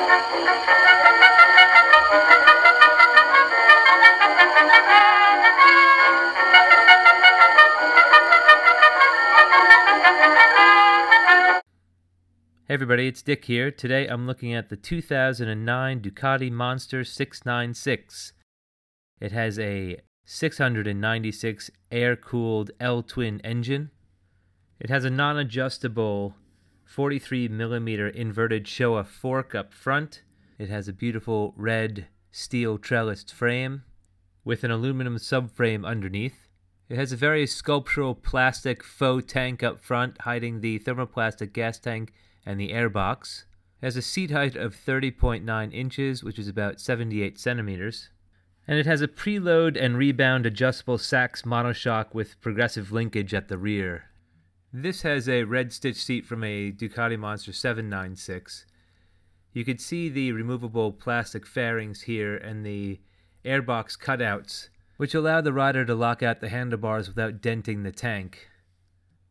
Hey everybody, it's Dick here. Today I'm looking at the 2009 Ducati Monster 696. It has a 696 air-cooled L-twin engine. It has a non-adjustable 43mm inverted Showa fork up front. It has a beautiful red steel trellised frame with an aluminum subframe underneath. It has a very sculptural plastic faux tank up front hiding the thermoplastic gas tank and the airbox. It has a seat height of 30.9 inches, which is about 78 centimeters. And it has a preload and rebound adjustable Sachs monoshock with progressive linkage at the rear. This has a red stitch seat from a Ducati Monster 796. You could see the removable plastic fairings here and the airbox cutouts, which allow the rider to lock out the handlebars without denting the tank.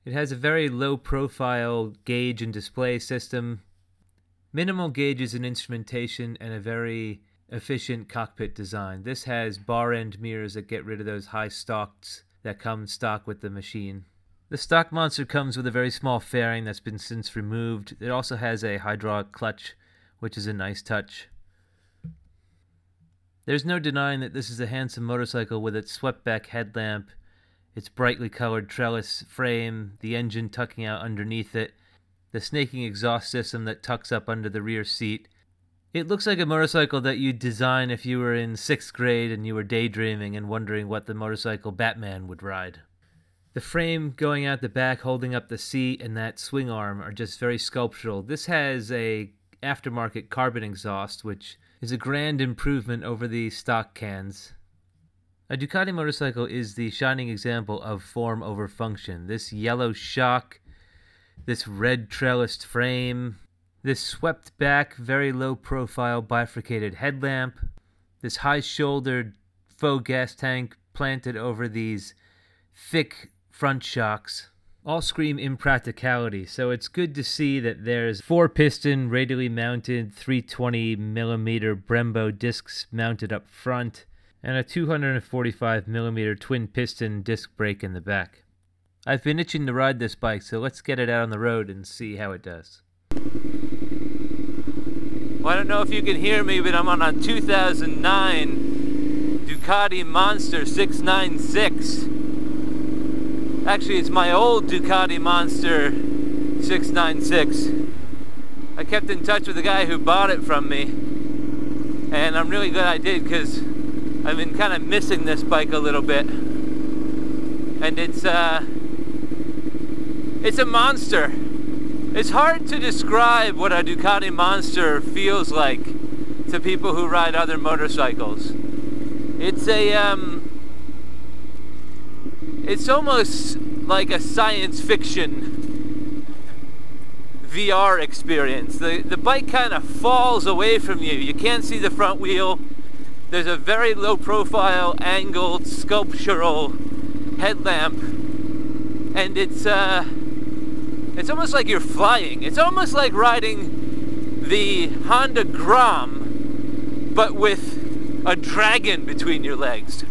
It has a very low-profile gauge and display system, minimal gauges and instrumentation, and a very efficient cockpit design. This has bar-end mirrors that get rid of those high stalks that come stock with the machine. The stock Monster comes with a very small fairing that's been since removed. It also has a hydraulic clutch, which is a nice touch. There's no denying that this is a handsome motorcycle with its swept-back headlamp, its brightly colored trellis frame, the engine tucking out underneath it, the snaking exhaust system that tucks up under the rear seat. It looks like a motorcycle that you'd design if you were in 6th grade and you were daydreaming and wondering what the motorcycle Batman would ride. The frame going out the back holding up the seat and that swing arm are just very sculptural. This has a aftermarket carbon exhaust, which is a grand improvement over the stock cans. A Ducati motorcycle is the shining example of form over function. This yellow shock, this red trellised frame, this swept back, very low profile bifurcated headlamp, this high shouldered faux gas tank planted over these thick front shocks, all scream impracticality. So it's good to see that there's 4-piston radially mounted 320mm Brembo discs mounted up front, and a 245mm twin piston disc brake in the back. I've been itching to ride this bike, so let's get it out on the road and see how it does. Well, I don't know if you can hear me, but I'm on a 2009 Ducati Monster 696. Actually, it's my old Ducati Monster 696. I kept in touch with the guy who bought it from me, and I'm really glad I did, because I've been kind of missing this bike a little bit. And it's a monster. It's hard to describe what a Ducati Monster feels like to people who ride other motorcycles. It's it's almost like a science fiction VR experience. The bike kind of falls away from you. You can't see the front wheel. There's a very low profile, angled, sculptural headlamp, and it's almost like you're flying. It's almost like riding the Honda Grom, but with a dragon between your legs.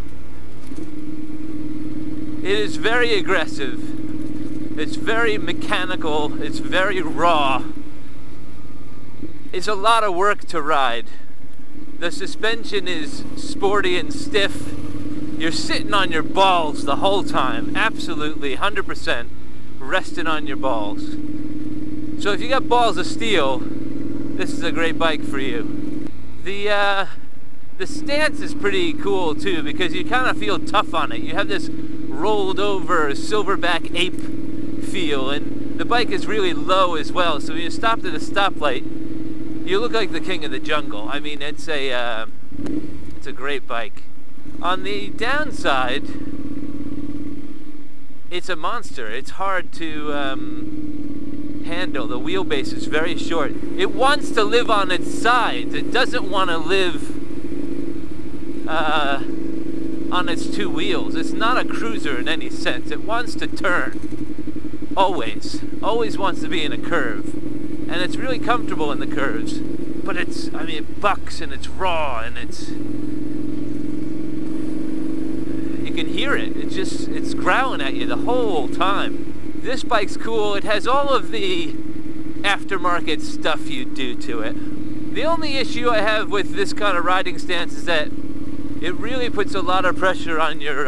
It is very aggressive. It's very mechanical. It's very raw. It's a lot of work to ride. The suspension is sporty and stiff. You're sitting on your balls the whole time, absolutely 100% resting on your balls. So if you got balls of steel, this is a great bike for you. The stance is pretty cool too, because you kind of feel tough on it. You have this rolled over silverback ape feel, and the bike is really low as well, so when you stopped at a stoplight, you look like the king of the jungle. I mean, it's a great bike. On the downside, it's a monster. It's hard to handle. The wheelbase is very short. It wants to live on its sides. It doesn't want to live on its two wheels. It's not a cruiser in any sense. It wants to turn. Always wants to be in a curve. And it's really comfortable in the curves. but it's, I mean, it bucks and it's raw and it's, you can hear it. It's growling at you the whole time. This bike's cool. It has all of the aftermarket stuff you do to it. The only issue I have with this kind of riding stance is that it really puts a lot of pressure on your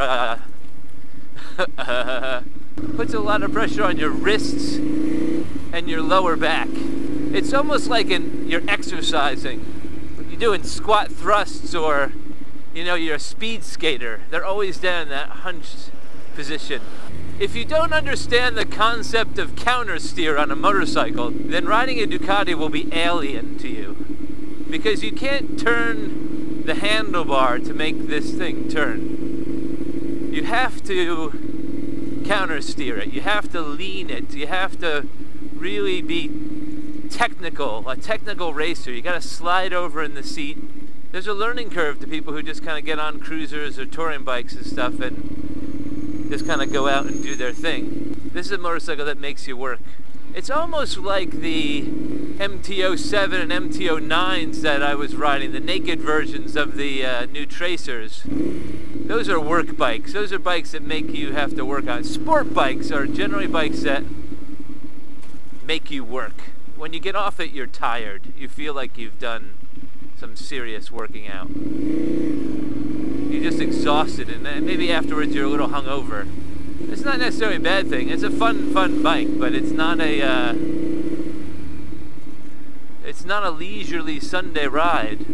puts a lot of pressure on your wrists and your lower back. It's almost like you're exercising. When you're doing squat thrusts, or you know, you're a speed skater, they're always down in that hunched position. If you don't understand the concept of counter steer on a motorcycle, then riding a Ducati will be alien to you, because you can't turn the handlebar to make this thing turn. You have to counter steer it, you have to lean it, you have to really be technical, a technical racer. You gotta slide over in the seat. There's a learning curve to people who just kind of get on cruisers or touring bikes and stuff and just kind of go out and do their thing. This is a motorcycle that makes you work. It's almost like the MT-07 and MT-09s that I was riding, the naked versions of the new Tracers. Those are work bikes. Those are bikes that make you have to work on. Sport bikes are generally bikes that make you work. When you get off it, you're tired. You feel like you've done some serious working out. You're just exhausted, and maybe afterwards you're a little hungover. It's not necessarily a bad thing. It's a fun bike, but it's not a leisurely Sunday ride.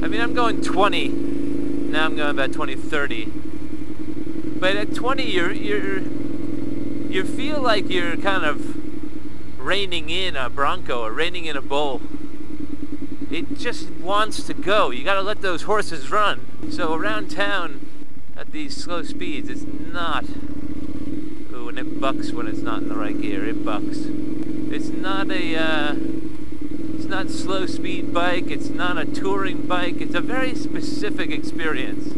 I mean, I'm going 20. Now I'm going about 20, 30. But at 20, you feel like you're kind of reining in a Bronco or reining in a bull. It just wants to go. You gotta let those horses run. So around town at these slow speeds, it's not, ooh, and it bucks when it's not in the right gear. It bucks. It's not a it's not slow speed bike, it's not a touring bike. It's a very specific experience.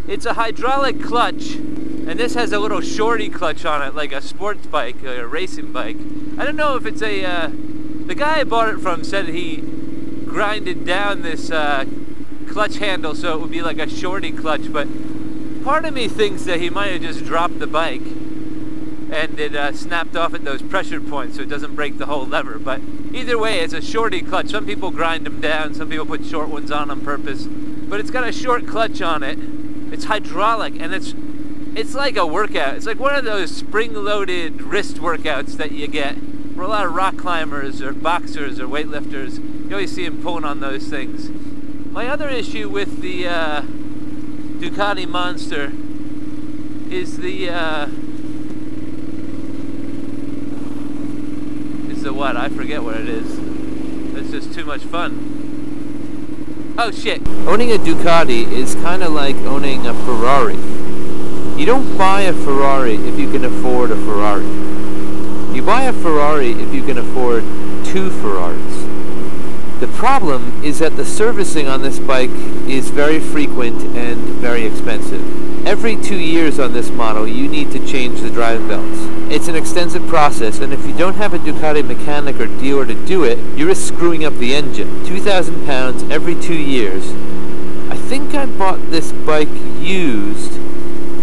It's a hydraulic clutch, and this has a little shorty clutch on it, like a sports bike or a racing bike. I don't know if it's a, the guy I bought it from said he grinded down this clutch handle so it would be like a shorty clutch, but part of me thinks that he might have just dropped the bike and it snapped off at those pressure points so it doesn't break the whole lever. But either way, it's a shorty clutch. Some people grind them down, some people put short ones on purpose, but it's got a short clutch on it. It's hydraulic, and it's like a workout. It's like one of those spring-loaded wrist workouts that you get for a lot of rock climbers or boxers or weightlifters. You always see them pulling on those things. My other issue with the Ducati Monster is the what? I forget what it is. It's just too much fun. Oh shit! Owning a Ducati is kind of like owning a Ferrari. You don't buy a Ferrari if you can afford a Ferrari. You buy a Ferrari if you can afford two Ferraris. The problem is that the servicing on this bike is very frequent and very expensive. Every 2 years on this model, you need to change the driving belts. It's an extensive process, and if you don't have a Ducati mechanic or dealer to do it, you risk screwing up the engine. 2,000 pounds every 2 years. I think I bought this bike used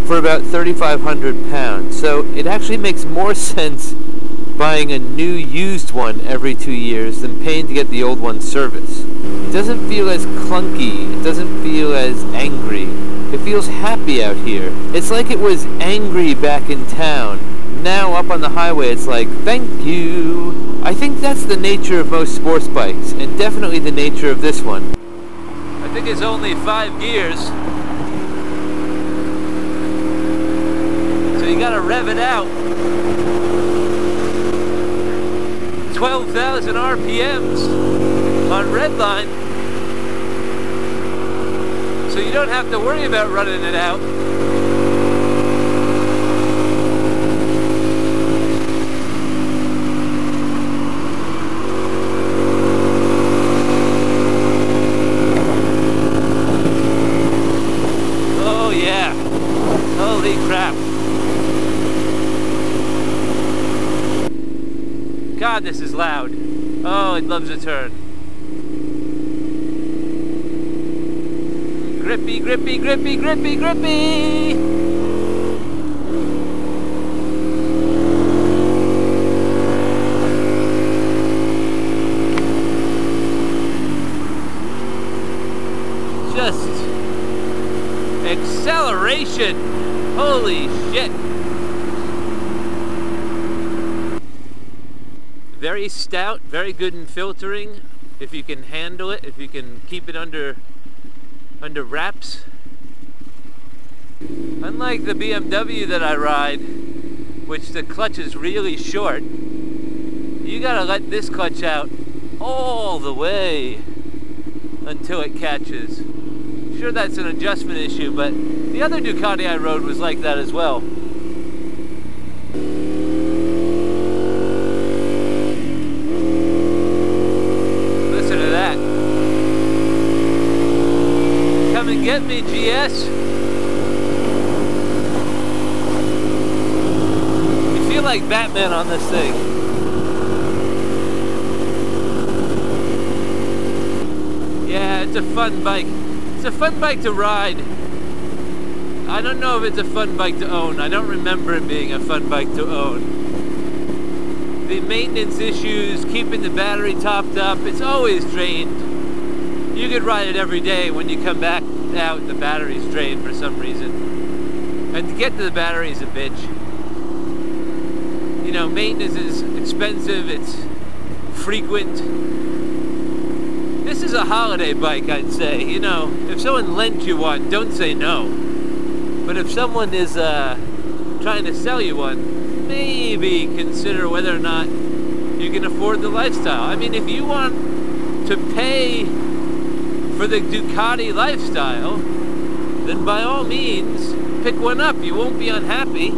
for about 3,500 pounds, so it actually makes more sense buying a new used one every 2 years than paying to get the old one serviced. It doesn't feel as clunky, it doesn't feel as angry. It feels happy out here. It's like it was angry back in town. Now up on the highway it's like, thank you. I think that's the nature of most sports bikes, and definitely the nature of this one. I think it's only 5 gears. So you gotta rev it out. 12,000 RPMs on redline, so you don't have to worry about running it out. Oh yeah, holy crap. God, this is loud. Oh, it loves a turn. Grippy, grippy, grippy, grippy, grippy! Just acceleration. Holy shit. Very stout, very good in filtering. If you can handle it, if you can keep it under wraps. Unlike the BMW that I ride, which the clutch is really short, you gotta let this clutch out all the way until it catches. Sure, that's an adjustment issue, but the other Ducati I rode was like that as well. Listen to that. Come and get me, GS. You feel like Batman on this thing. Yeah, it's a fun bike. It's a fun bike to ride. I don't know if it's a fun bike to own. I don't remember it being a fun bike to own. The maintenance issues, keeping the battery topped up, it's always drained. You could ride it every day. When you come back out, the battery's drained for some reason. And to get to the battery is a bitch. You know, maintenance is expensive, it's frequent. This is a holiday bike, I'd say. You know, if someone lent you one, don't say no. But if someone is trying to sell you one, maybe consider whether or not you can afford the lifestyle. I mean, if you want to pay for the Ducati lifestyle, then by all means, pick one up. You won't be unhappy.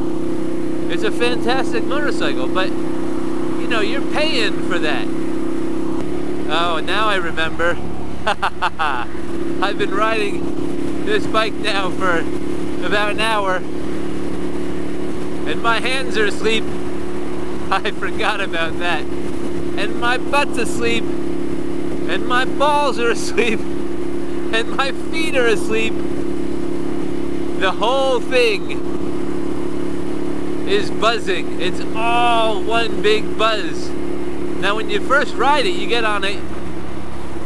It's a fantastic motorcycle, but, you know, you're paying for that. Oh, now I remember. I've been riding this bike now for about an hour, and my hands are asleep. I forgot about that. And my butt's asleep, and my balls are asleep, and my feet are asleep. The whole thing is buzzing. It's all one big buzz. Now when you first ride it, you get on it,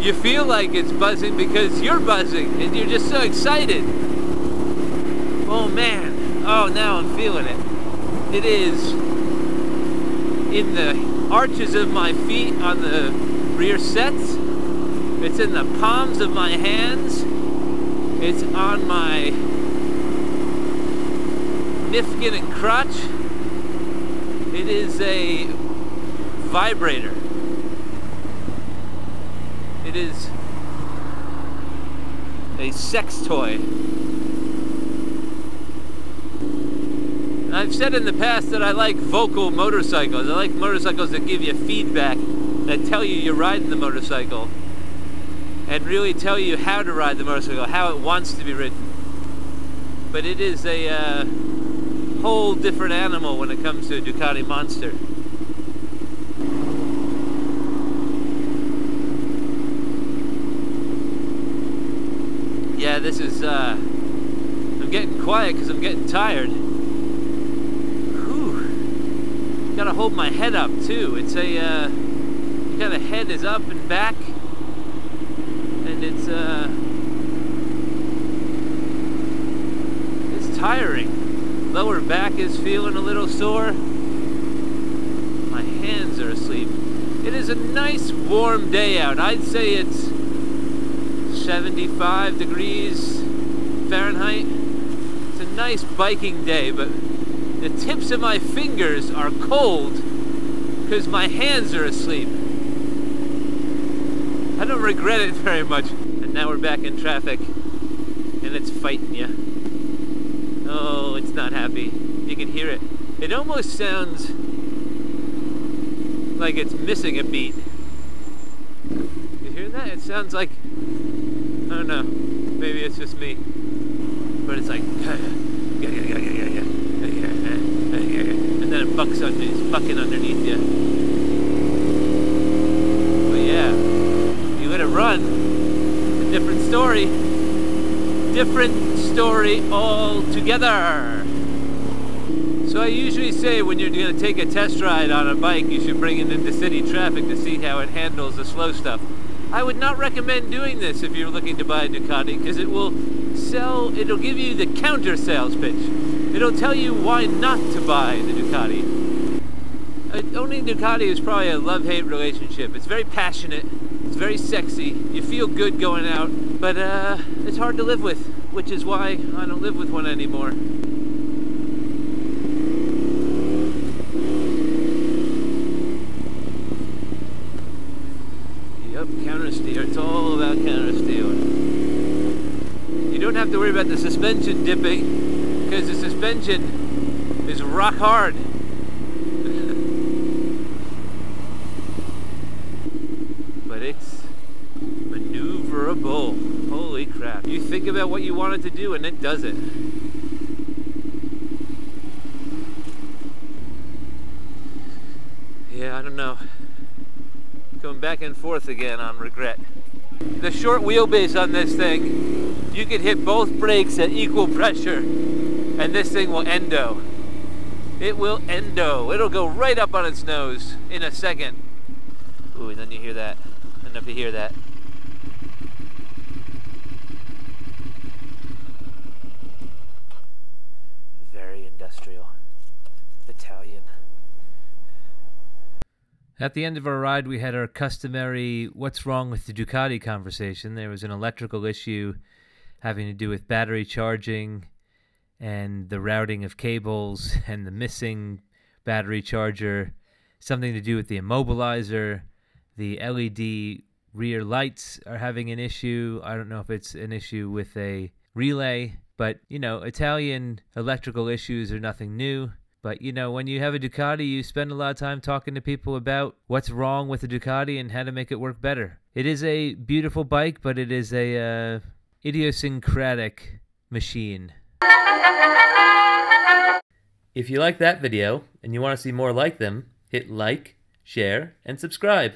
you feel like it's buzzing because you're buzzing and you're just so excited. Oh man, oh now I'm feeling it. It is in the arches of my feet on the rear sets. It's in the palms of my hands. It's on my nifkin and crotch. It is a vibrator. It is a sex toy. And I've said in the past that I like vocal motorcycles. I like motorcycles that give you feedback, that tell you you're riding the motorcycle, and really tell you how to ride the motorcycle, how it wants to be ridden. But it is a whole different animal when it comes to a Ducati Monster. Yeah, this is, I'm getting quiet because I'm getting tired. Whew. Gotta hold my head up too. It's a, kind of head is up and back, and it's tiring. Lower back is feeling a little sore. My hands are asleep. It is a nice warm day out. I'd say it's 75 degrees Fahrenheit. It's a nice biking day, but the tips of my fingers are cold because my hands are asleep. I don't regret it very much. And now we're back in traffic, and it's fighting you. Oh, it's not happy. You can hear it. It almost sounds like it's missing a beat. You hear that? It sounds like, I don't know, maybe it's just me, but it's like, and then it bucks under, it's bucking underneath you. story. Different story altogether. So I usually say when you're going to take a test ride on a bike, you should bring it into city traffic to see how it handles the slow stuff. I would not recommend doing this if you're looking to buy a Ducati, because it'll give you the counter sales pitch. It'll tell you why not to buy the Ducati. Owning Ducati is probably a love-hate relationship. It's very passionate, it's very sexy, you feel good going out, but it's hard to live with, which is why I don't live with one anymore. Counter steer. It's all about counter steering. You don't have to worry about the suspension dipping because the suspension is rock hard. But it's maneuverable. Holy crap. You think about what you want it to do and it does it. Yeah, I don't know. Going back and forth again on regret. The short wheelbase on this thing, you could hit both brakes at equal pressure and this thing will endo. It will endo. It'll go right up on its nose in a second. Ooh, and then you hear that. I don't know if you hear that. Very industrial. Italian. At the end of our ride, we had our customary what's wrong with the Ducati conversation. There was an electrical issue having to do with battery charging and the routing of cables and the missing battery charger, something to do with the immobilizer. The LED rear lights are having an issue. I don't know if it's an issue with a relay, but, you know, Italian electrical issues are nothing new. But, you know, when you have a Ducati, you spend a lot of time talking to people about what's wrong with the Ducati and how to make it work better. It is a beautiful bike, but it is a idiosyncratic machine. If you like that video and you want to see more like them, hit like, share, and subscribe.